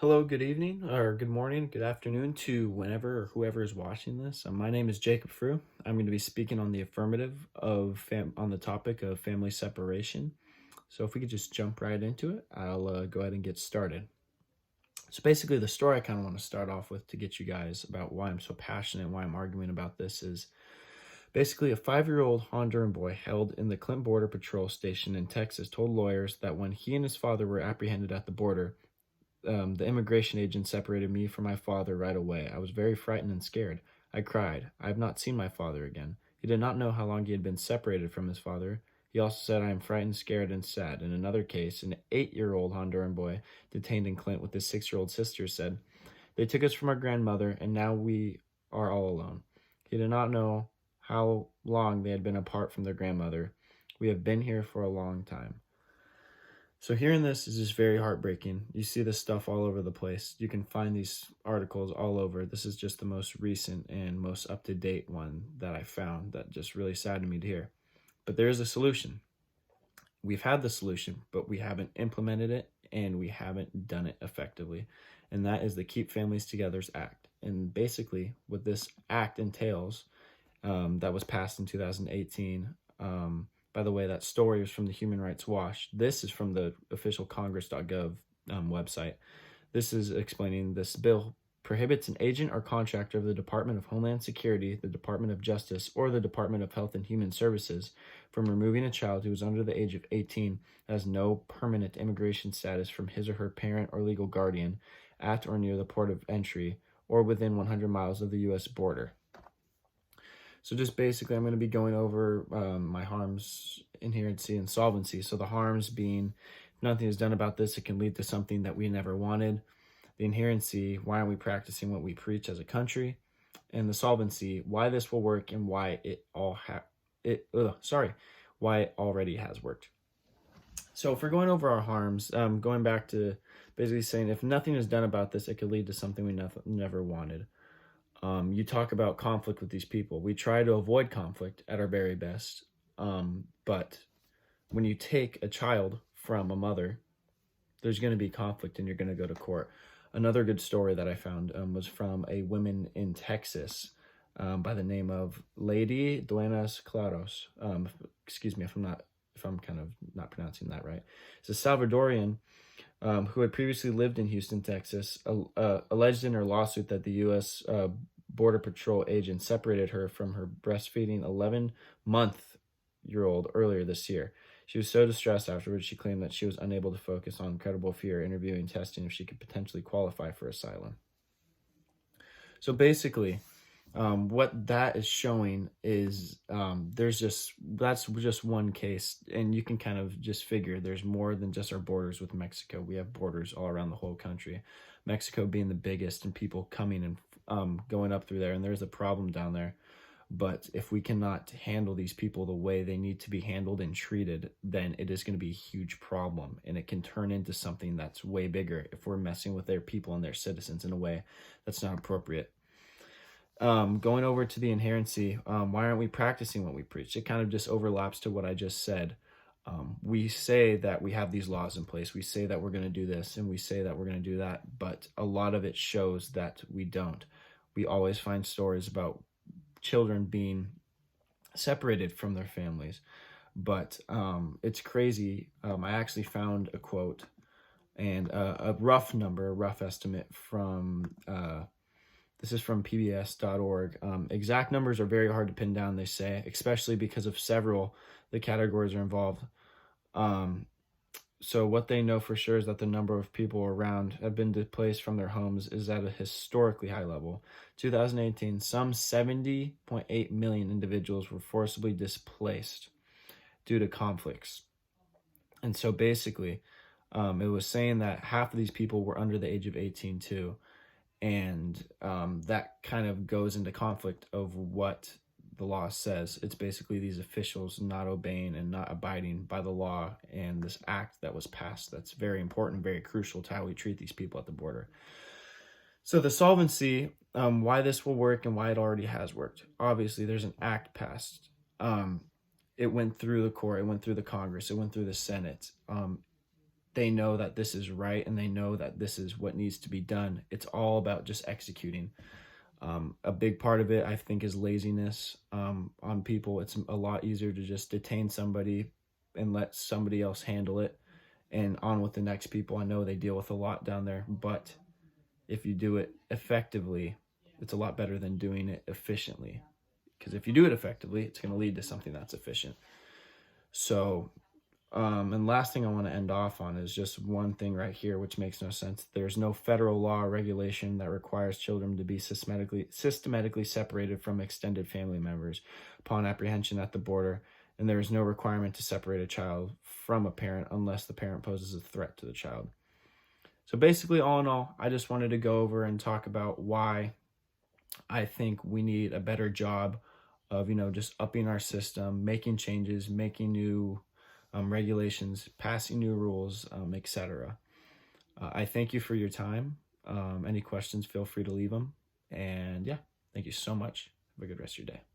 Hello, good evening, or good morning, good afternoon to whenever or whoever is watching this. My name is Jacob Frew. I'm going to be speaking on the affirmative on the topic of family separation. So if we could just jump right into it, I'll go ahead and get started. So basically, the story I kind of want to start off with to get you guys about why I'm so passionate and why I'm arguing about this is basically a 5-year-old Honduran boy held in the Clint Border Patrol Station in Texas told lawyers that when he and his father were apprehended at the border, the immigration agent separated me from my father right away. I was very frightened and scared. I cried. I have not seen my father again. He did not know how long he had been separated from his father. He also said, I am frightened, scared, and sad. In another case, an 8-year-old Honduran boy detained in Clint with his 6-year-old sister said, they took us from our grandmother, and now we are all alone. He did not know how long they had been apart from their grandmother. We have been here for a long time. So hearing this is just very heartbreaking. You see this stuff all over the place. You can find these articles all over. This is just the most recent and most up-to-date one that I found that just really saddened me to hear. But there is a solution. We've had the solution, but we haven't implemented it and we haven't done it effectively. And that is the Keep Families Together's Act. And basically what this act entails, that was passed in 2018, by the way, that story was from the Human Rights Watch. This is from the official congress.gov website. This is explaining this bill prohibits an agent or contractor of the Department of Homeland Security, the Department of Justice, or the Department of Health and Human Services from removing a child who is under the age of 18 has no permanent immigration status from his or her parent or legal guardian at or near the port of entry or within 100 miles of the U.S. border. So just basically, I'm going to be going over my harms, inherency, and solvency. So the harms being, if nothing is done about this, it can lead to something that we never wanted. The inherency, why aren't we practicing what we preach as a country? And the solvency, why this will work and why why it already has worked. So if we're going over our harms, going back to basically saying if nothing is done about this, it could lead to something we never wanted. You talk about conflict with these people. We try to avoid conflict at our very best. But when you take a child from a mother, there's going to be conflict and you're going to go to court. Another good story that I found was from a woman in Texas by the name of Lady Duenas Claros. Excuse me if I'm kind of not pronouncing that right. It's a Salvadorian who had previously lived in Houston, Texas, alleged in her lawsuit that the U.S. Border Patrol agent separated her from her breastfeeding 11-month-old earlier this year. She was so distressed afterwards, she claimed that she was unable to focus on credible fear, interviewing, testing if she could potentially qualify for asylum. So basically, what that is showing is that's just one case, and you can kind of just figure there's more than just our borders with Mexico. We have borders all around the whole country, Mexico being the biggest, and people coming and going up through there, and there's a problem down there. But if we cannot handle these people the way they need to be handled and treated, then it is going to be a huge problem, and it can turn into something that's way bigger if we're messing with their people and their citizens in a way that's not appropriate. Going over to the inherency, why aren't we practicing what we preach? It kind of just overlaps to what I just said. We say that we have these laws in place. We say that we're going to do this and we say that we're going to do that, but a lot of it shows that we don't. We always find stories about children being separated from their families, but it's crazy. I actually found a quote and a rough estimate from this is from pbs.org. Exact numbers are very hard to pin down, they say, especially because of several the categories are involved. So what they know for sure is that the number of people around have been displaced from their homes is at a historically high level. 2018, some 70.8 million individuals were forcibly displaced due to conflicts. And so basically, it was saying that half of these people were under the age of 18 too. And that kind of goes into conflict of what the law says. It's basically these officials not obeying and not abiding by the law and this act that was passed that's very important, very crucial to how we treat these people at the border. So the solvency, why this will work and why it already has worked. Obviously, there's an act passed. It went through the court, it went through the Congress, it went through the Senate. they know that this is right and they know that this is what needs to be done. It's all about just executing. A big part of it, I think, is laziness on people. It's a lot easier to just detain somebody and let somebody else handle it and on with the next people. I know they deal with a lot down there, but if you do it effectively, it's a lot better than doing it efficiently. Because if you do it effectively, it's going to lead to something that's efficient. So, and last thing I want to end off on is just one thing right here, which makes no sense. There's no federal law or regulation that requires children to be systematically separated from extended family members upon apprehension at the border, and there is no requirement to separate a child from a parent unless the parent poses a threat to the child. So basically, all in all, I just wanted to go over and talk about why I think we need a better job of, just upping our system, making changes, making new regulations, passing new rules, etc. I thank you for your time. Any questions, feel free to leave them. And yeah, thank you so much. Have a good rest of your day.